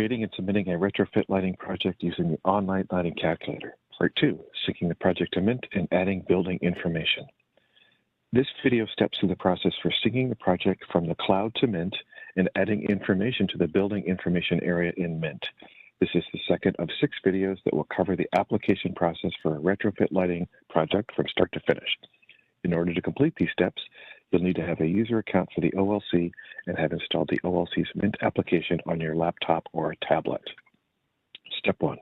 creating and submitting a retrofit lighting project using the Online Lighting Calculator. Part 2, syncing the project to Mint and adding building information. This video steps through the process for syncing the project from the cloud to Mint and adding information to the building information area in Mint. This is the second of 6 videos that will cover the application process for a retrofit lighting project from start to finish. In order to complete these steps, you'll need to have a user account for the OLC and have installed the OLC's Mint application on your laptop or tablet. Step 1.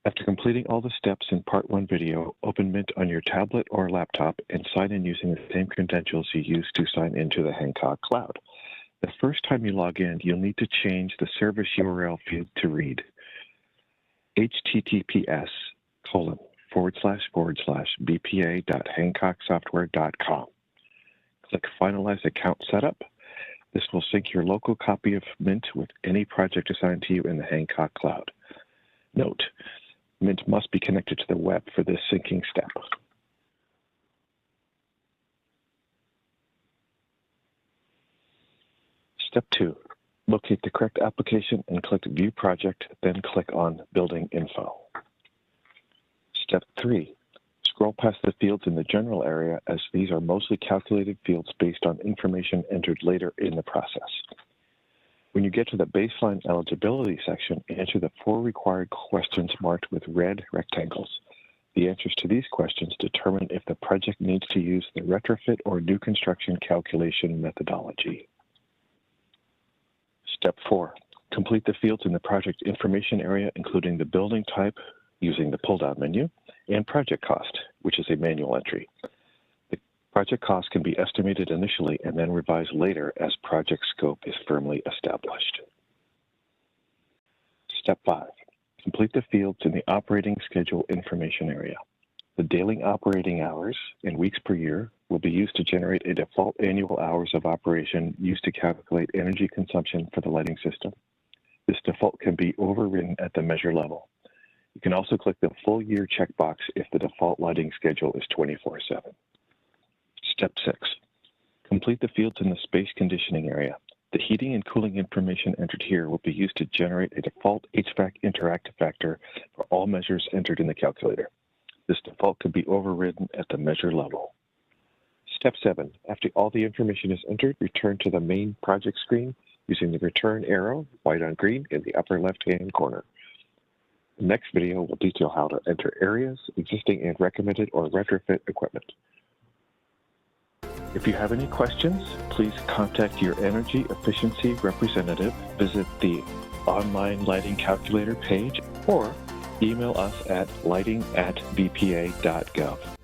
After completing all the steps in Part 1 video, open Mint on your tablet or laptop and sign in using the same credentials you used to sign into the Hancock Cloud. The first time you log in, you'll need to change the service URL field to read https://bpa.hancocksoftware.com. Click Finalize Account Setup. This will sync your local copy of Mint with any project assigned to you in the Hancock Cloud. Note, Mint must be connected to the web for this syncing step. Step 2. Locate the correct application and click View Project, then click on Building Info. Step 3. Scroll past the fields in the general area, as these are mostly calculated fields based on information entered later in the process. When you get to the baseline eligibility section, answer the 4 required questions marked with red rectangles. The answers to these questions determine if the project needs to use the retrofit or new construction calculation methodology. Step 4. Complete the fields in the project information area, including the building type using the pull-down menu, and project cost, which is a manual entry. The project cost can be estimated initially and then revised later as project scope is firmly established. Step 5. Complete the fields in the operating schedule information area. The daily operating hours in weeks per year will be used to generate a default annual hours of operation used to calculate energy consumption for the lighting system. This default can be overridden at the measure level. You can also click the full year checkbox if the default lighting schedule is 24/7. Step 6. Complete the fields in the space conditioning area. The heating and cooling information entered here will be used to generate a default HVAC interactive factor for all measures entered in the calculator. This default can be overridden at the measure level. Step 7. After all the information is entered, return to the main project screen using the return arrow, white on green, in the upper left-hand corner. The next video will detail how to enter areas, existing and recommended or retrofit equipment. If you have any questions, please contact your energy efficiency representative, visit the Online Lighting Calculator page, or email us at lighting@bpa.gov.